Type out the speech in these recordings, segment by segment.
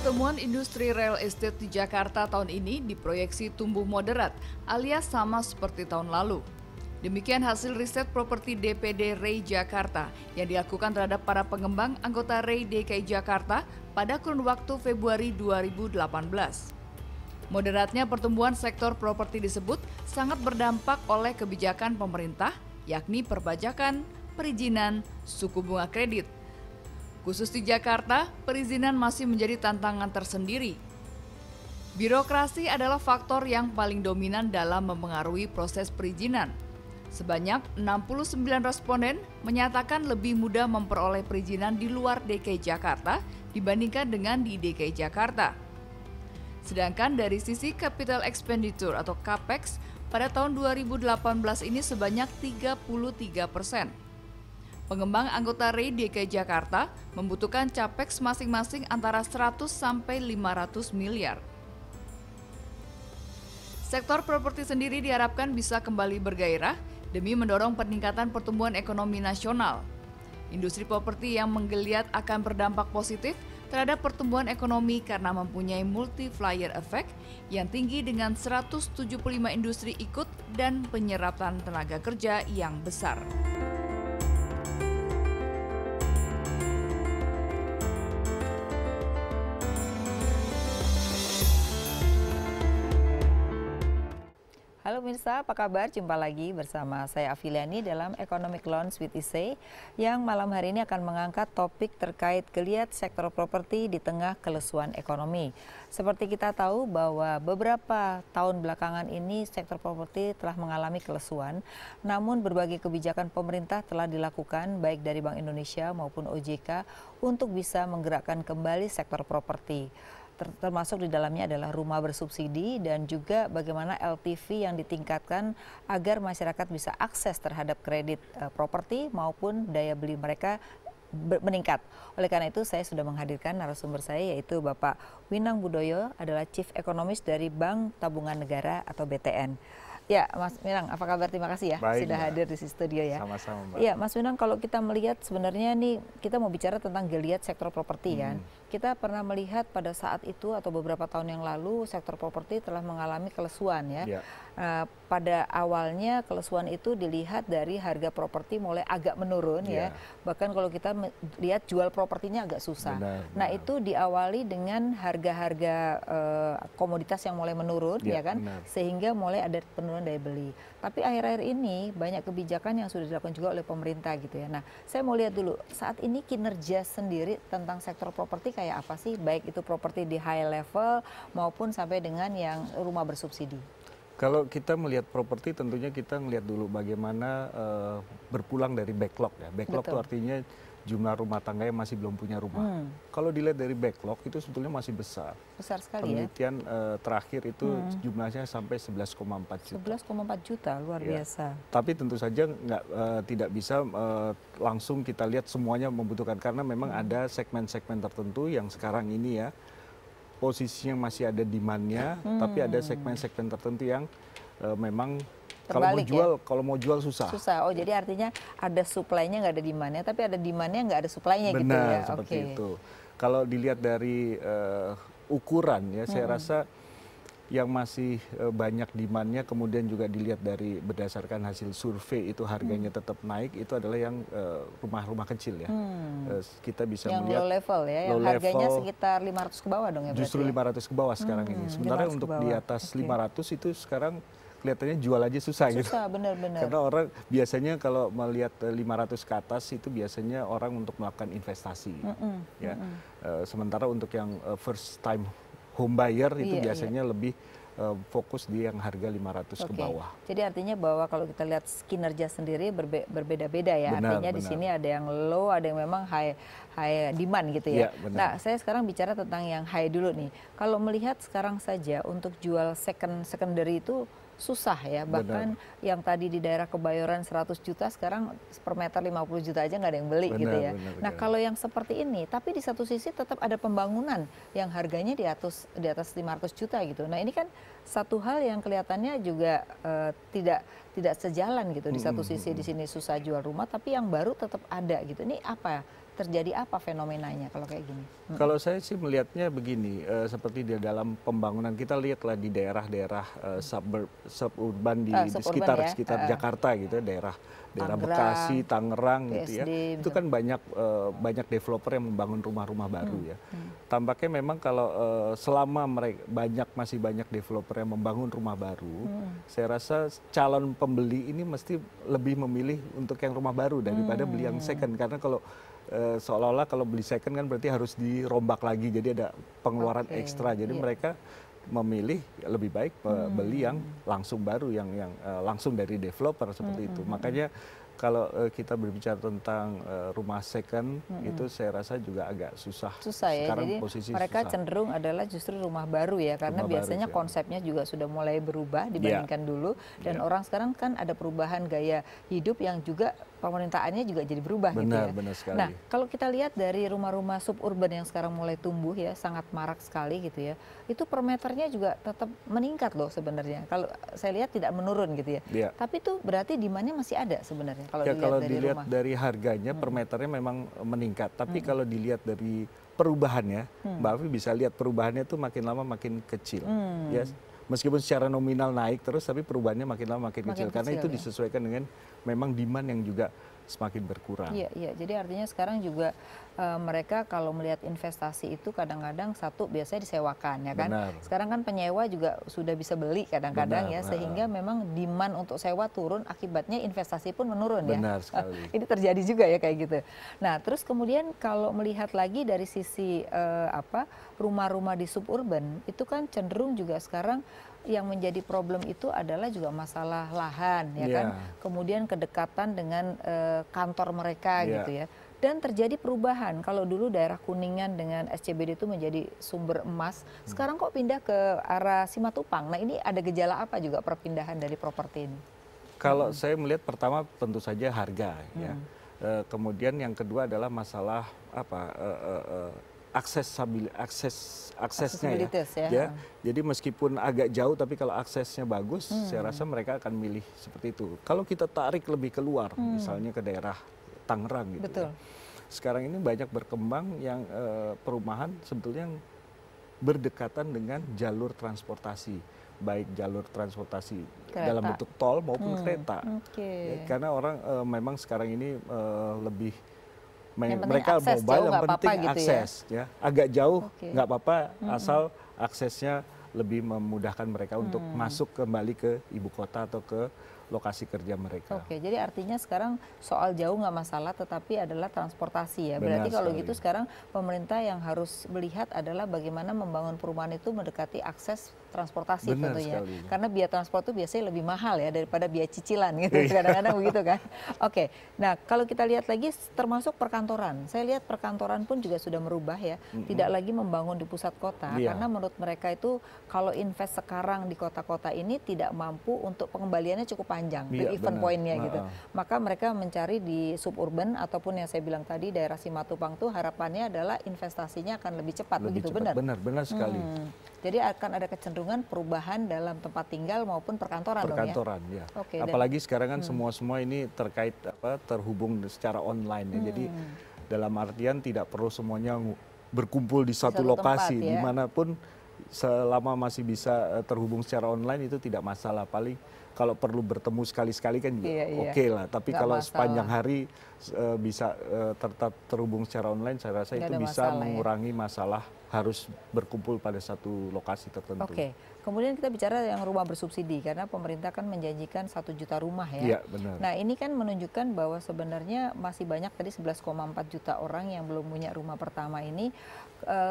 Pertemuan industri real estate di Jakarta tahun ini diproyeksi tumbuh moderat alias sama seperti tahun lalu. Demikian hasil riset properti DPD REI Jakarta yang dilakukan terhadap para pengembang anggota REI DKI Jakarta pada kurun waktu Februari 2018. Moderatnya pertumbuhan sektor properti disebut sangat berdampak oleh kebijakan pemerintah, yakni perpajakan, perizinan, suku bunga kredit. Khusus di Jakarta, perizinan masih menjadi tantangan tersendiri. Birokrasi adalah faktor yang paling dominan dalam mempengaruhi proses perizinan. Sebanyak 69 responden menyatakan lebih mudah memperoleh perizinan di luar DKI Jakarta dibandingkan dengan di DKI Jakarta. Sedangkan dari sisi capital expenditure atau CAPEX, pada tahun 2018 ini sebanyak 33%. Pengembang anggota REI DKI Jakarta membutuhkan capex masing-masing antara 100 sampai 500 miliar. Sektor properti sendiri diharapkan bisa kembali bergairah demi mendorong peningkatan pertumbuhan ekonomi nasional. Industri properti yang menggeliat akan berdampak positif terhadap pertumbuhan ekonomi karena mempunyai multiplier effect yang tinggi dengan 175 industri ikut dan penyerapan tenaga kerja yang besar. Halo pemirsa, apa kabar? Jumpa lagi bersama saya Afiliani dalam Economic Lounge with ISEI yang malam hari ini akan mengangkat topik terkait geliat sektor properti di tengah kelesuan ekonomi. Seperti kita tahu bahwa beberapa tahun belakangan ini sektor properti telah mengalami kelesuan, namun berbagai kebijakan pemerintah telah dilakukan baik dari Bank Indonesia maupun OJK untuk bisa menggerakkan kembali sektor properti. Termasuk di dalamnya adalah rumah bersubsidi dan juga bagaimana LTV yang ditingkatkan agar masyarakat bisa akses terhadap kredit properti maupun daya beli mereka meningkat. Oleh karena itu saya sudah menghadirkan narasumber saya yaitu Bapak Winang Budoyo adalah Chief Economist dari Bank Tabungan Negara atau BTN. Ya, Mas Winang, apa kabar? Terima kasih ya. Baik, sudah Mbak. hadir di studio ya. Sama-sama, Mbak. Ya, Mas Winang, kalau kita melihat sebenarnya nih kita mau bicara tentang geliat sektor properti kan. Kita pernah melihat pada saat itu atau beberapa tahun yang lalu sektor properti telah mengalami kelesuan ya. Ya. Pada awalnya kelesuan itu dilihat dari harga properti mulai agak menurun ya. Bahkan kalau kita lihat jual propertinya agak susah. Nah, itu diawali dengan harga-harga komoditas yang mulai menurun ya kan, sehingga mulai ada penurunan daya beli. Tapi akhir-akhir ini banyak kebijakan yang sudah dilakukan juga oleh pemerintah gitu ya. Nah, saya mau lihat dulu saat ini kinerja sendiri tentang sektor properti kayak apa sih, baik itu properti di high level maupun sampai dengan yang rumah bersubsidi. Kalau kita melihat properti tentunya kita melihat dulu bagaimana berpulang dari backlog ya. Backlog itu artinya jumlah rumah tangga yang masih belum punya rumah. Kalau dilihat dari backlog itu sebetulnya masih besar. Besar sekali Penelitian terakhir itu jumlahnya sampai 11,4 juta. 11,4 juta, luar biasa. Tapi tentu saja tidak bisa langsung kita lihat semuanya membutuhkan karena memang ada segmen-segmen tertentu yang sekarang ini ya posisinya masih ada demand-nya, tapi ada segmen-segmen tertentu yang memang kalau mau jual susah. Susah. Oh, jadi artinya ada supply-nya nggak ada demand-nya, tapi ada demand-nya nggak ada supply-nya gitu ya. Benar, seperti itu. Kalau dilihat dari ukuran ya, saya rasa yang masih banyak demand-nya, kemudian juga dilihat dari berdasarkan hasil survei itu harganya tetap naik, itu adalah yang rumah-rumah kecil ya. Kita bisa yang melihat low level ya, yang harganya sekitar 500 ke bawah dong ya. Justru 500 ke bawah sekarang ini. Sementara untuk di atas 500 itu sekarang kelihatannya jual aja susah gitu. Susah, benar-benar. Karena orang biasanya kalau melihat 500 ke atas itu biasanya orang untuk melakukan investasi. Ya. Sementara untuk yang first time home buyer itu biasanya lebih fokus di yang harga 500 ke bawah. Jadi artinya bahwa kalau kita lihat kinerja sendiri berbeda-beda ya. Artinya di sini ada yang low, ada yang memang high demand gitu ya. Nah, saya sekarang bicara tentang yang high dulu nih. Kalau melihat sekarang saja untuk jual secondary itu susah ya, bahkan yang tadi di daerah Kebayoran 100 juta sekarang per meter 50 juta aja nggak ada yang beli gitu ya. Nah, kalau yang seperti ini, tapi di satu sisi tetap ada pembangunan yang harganya di atas 500 juta gitu. Nah, ini kan satu hal yang kelihatannya juga tidak sejalan gitu. Di satu sisi di sini susah jual rumah, tapi yang baru tetap ada gitu. Ini apa terjadi apa fenomenanya kalau kayak gini? Kalau saya sih melihatnya begini, seperti di dalam pembangunan kita lihatlah di daerah-daerah suburban di Suburban ya. sekitar Jakarta gitu, daerah Tangerang, Bekasi, Tangerang gitu ya. BSD, Itu kan banyak developer yang membangun rumah-rumah baru ya. Tampaknya memang kalau selama masih banyak developer yang membangun rumah baru, saya rasa calon pembeli ini mesti lebih memilih untuk yang rumah baru daripada beli yang second, karena kalau seolah-olah kalau beli second kan berarti harus dirombak lagi, jadi ada pengeluaran ekstra. Jadi mereka memilih lebih baik beli yang langsung baru, yang langsung dari developer seperti itu. Makanya kalau kita berbicara tentang rumah second itu saya rasa juga agak susah. Susah ya, sekarang jadi posisi mereka susah. cenderung adalah justru rumah baru ya, karena Rumah biasanya baru, konsepnya juga sudah mulai berubah dibandingkan dulu, dan orang sekarang kan ada perubahan gaya hidup yang juga pemerintahannya juga jadi berubah gitu ya. Benar sekali. Nah, kalau kita lihat dari rumah-rumah suburban yang sekarang mulai tumbuh ya, sangat marak sekali gitu ya, itu per meternya juga tetap meningkat loh sebenarnya. Kalau saya lihat tidak menurun gitu ya. Tapi itu berarti demand-nya masih ada sebenarnya kalau dilihat dari harganya per meternya memang meningkat. Tapi kalau dilihat dari perubahannya, Mbak Afi bisa lihat perubahannya itu makin lama makin kecil. Ya, meskipun secara nominal naik terus, tapi perubahannya makin lama makin kecil. Karena itu disesuaikan dengan memang demand yang juga semakin berkurang. Iya. Jadi artinya sekarang juga mereka kalau melihat investasi itu kadang-kadang satu biasanya disewakan ya kan. Benar. Sekarang kan penyewa juga sudah bisa beli kadang-kadang ya, sehingga memang demand untuk sewa turun, akibatnya investasi pun menurun ya. Benar sekali. Ini terjadi juga ya kayak gitu. Nah, terus kemudian kalau melihat lagi dari sisi rumah-rumah di suburban itu kan cenderung juga sekarang yang menjadi problem itu adalah juga masalah lahan ya kan, kemudian kedekatan dengan kantor mereka gitu ya, dan terjadi perubahan. Kalau dulu daerah Kuningan dengan SCBD itu menjadi sumber emas, sekarang kok pindah ke arah Simatupang. Nah, ini ada gejala apa juga perpindahan dari properti ini? Kalau saya melihat pertama tentu saja harga ya, kemudian yang kedua adalah masalah aksesnya ya. Jadi meskipun agak jauh tapi kalau aksesnya bagus, saya rasa mereka akan milih seperti itu. Kalau kita tarik lebih keluar, misalnya ke daerah Tangerang gitu. Betul. Ya. Sekarang ini banyak berkembang yang perumahan sebetulnya yang berdekatan dengan jalur transportasi, baik jalur transportasi dalam bentuk tol maupun kereta. Ya, karena orang memang sekarang ini lebih mereka mobile, yang penting gitu akses ya. Agak jauh nggak apa-apa, asal aksesnya lebih memudahkan mereka untuk masuk kembali ke ibu kota atau ke lokasi kerja mereka. Jadi artinya sekarang soal jauh nggak masalah, tetapi adalah transportasi ya. Berarti kalau gitu sekarang pemerintah yang harus melihat adalah bagaimana membangun perumahan itu mendekati akses transportasi tentunya. Karena biaya transport itu biasanya lebih mahal ya daripada biaya cicilan gitu. Kadang-kadang begitu kan. Nah kalau kita lihat lagi termasuk perkantoran. Saya lihat perkantoran pun juga sudah merubah ya. Tidak lagi membangun di pusat kota. Karena menurut mereka itu kalau invest sekarang di kota-kota ini tidak mampu untuk pengembaliannya cukup panjang, break-even point-nya gitu. Maka mereka mencari di suburban ataupun yang saya bilang tadi daerah Simatupang tuh harapannya adalah investasinya akan lebih cepat, begitu benar? Benar sekali. Jadi akan ada kecenderungan perubahan dalam tempat tinggal maupun perkantoran dong ya? Perkantoran ya. Apalagi sekarang kan semua ini terkait terhubung secara online ya. Jadi dalam artian tidak perlu semuanya berkumpul di satu lokasi, tempat, ya? dimanapun selama masih bisa terhubung secara online itu tidak masalah. Paling kalau perlu bertemu sekali-sekali kan oke lah. Tapi kalau sepanjang hari bisa tetap terhubung secara online, saya rasa itu bisa mengurangi masalah harus berkumpul pada satu lokasi tertentu. Kemudian kita bicara yang rumah bersubsidi, karena pemerintah kan menjanjikan 1 juta rumah ya. Iya, benar. Nah ini kan menunjukkan bahwa sebenarnya masih banyak tadi 11,4 juta orang yang belum punya rumah pertama ini,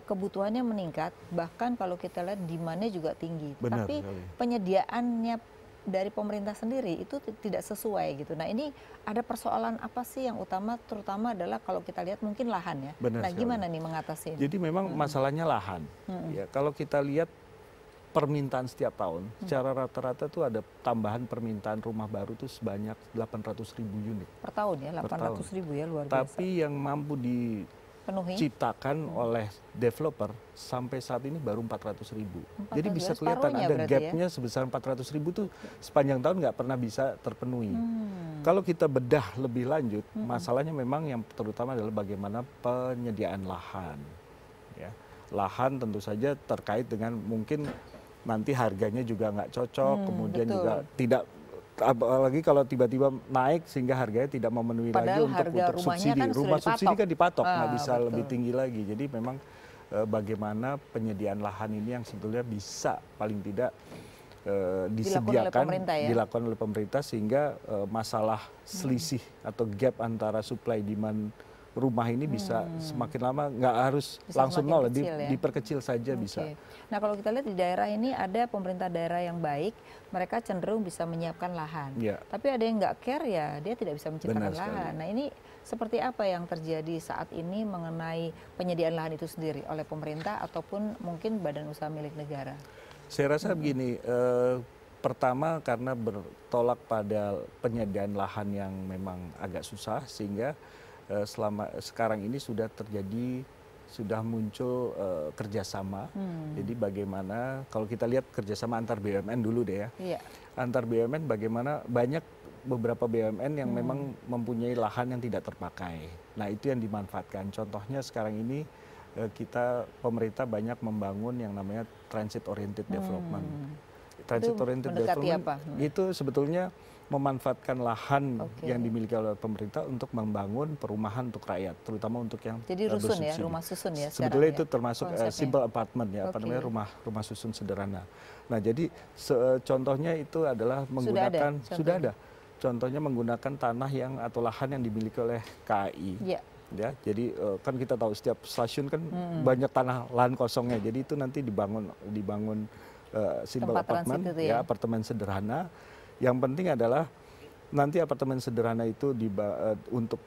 kebutuhannya meningkat, bahkan kalau kita lihat demand-nya juga tinggi. Benar, tapi penyediaannya dari pemerintah sendiri itu tidak sesuai gitu. Nah ini ada persoalan apa sih yang utama, terutama adalah kalau kita lihat mungkin lahan ya. Nah gimana nih mengatasi ini? Jadi memang masalahnya lahan. Ya, kalau kita lihat permintaan setiap tahun, secara rata-rata tuh ada tambahan permintaan rumah baru tuh sebanyak 800.000 unit. Per tahun ya, 800.000 ya, luar biasa. Tapi yang mampu diciptakan oleh developer sampai saat ini baru 400.000. Jadi bisa kelihatan ada gapnya sebesar 400.000 tuh sepanjang tahun nggak pernah bisa terpenuhi. Kalau kita bedah lebih lanjut, masalahnya memang yang terutama adalah bagaimana penyediaan lahan. Ya. Lahan tentu saja terkait dengan mungkin nanti harganya juga nggak cocok, kemudian juga tidak, apalagi kalau tiba-tiba naik sehingga harganya tidak memenuhi lagi untuk subsidi. Kan rumah subsidi kan dipatok, nggak bisa betul. lebih tinggi lagi. Jadi memang bagaimana penyediaan lahan ini yang sebetulnya bisa paling tidak disediakan, dilakukan oleh pemerintah sehingga masalah selisih atau gap antara supply demand rumah ini bisa semakin lama nggak harus bisa langsung nol, diperkecil saja bisa. Nah kalau kita lihat di daerah ini ada pemerintah daerah yang baik, mereka cenderung bisa menyiapkan lahan. Tapi ada yang nggak care ya, dia tidak bisa menciptakan lahan. Nah ini seperti apa yang terjadi saat ini mengenai penyediaan lahan itu sendiri oleh pemerintah ataupun mungkin badan usaha milik negara? Saya rasa begini, pertama karena bertolak pada penyediaan lahan yang memang agak susah sehingga selama sekarang ini sudah muncul kerjasama. Jadi bagaimana kalau kita lihat kerjasama antar BUMN dulu deh ya. Antar BUMN bagaimana banyak beberapa BUMN yang memang mempunyai lahan yang tidak terpakai. Nah itu yang dimanfaatkan. Contohnya sekarang ini pemerintah banyak membangun yang namanya transit oriented development. Transit oriented development itu sebetulnya memanfaatkan lahan yang dimiliki oleh pemerintah untuk membangun perumahan untuk rakyat, terutama untuk yang jadi rusun ya, rumah susun ya. Sebetulnya itu termasuk simple apartment ya, apa namanya rumah susun sederhana. Nah jadi contohnya itu adalah menggunakan sudah ada. Contohnya menggunakan tanah yang atau lahan yang dimiliki oleh KAI. Ya, jadi kan kita tahu setiap stasiun kan banyak tanah lahan kosongnya. Jadi itu nanti dibangun simple apartment ya, apartemen sederhana. Yang penting adalah nanti apartemen sederhana itu untuk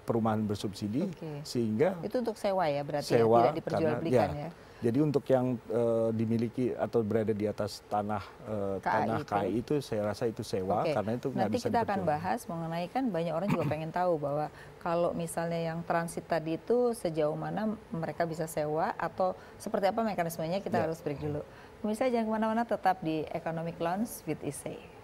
perumahan bersubsidi sehingga itu untuk sewa ya, berarti sewa, tidak diperjualbelikan ya. Jadi untuk yang dimiliki atau berada di atas tanah KAI itu saya rasa itu sewa karena itu nggak bisa nanti kita akan bahas mengenai, kan banyak orang juga pengen tahu bahwa kalau misalnya yang transit tadi itu sejauh mana mereka bisa sewa atau seperti apa mekanismenya, kita harus break dulu. Pemirsa jangan kemana-mana, tetap di Economic Lounge with ISEI.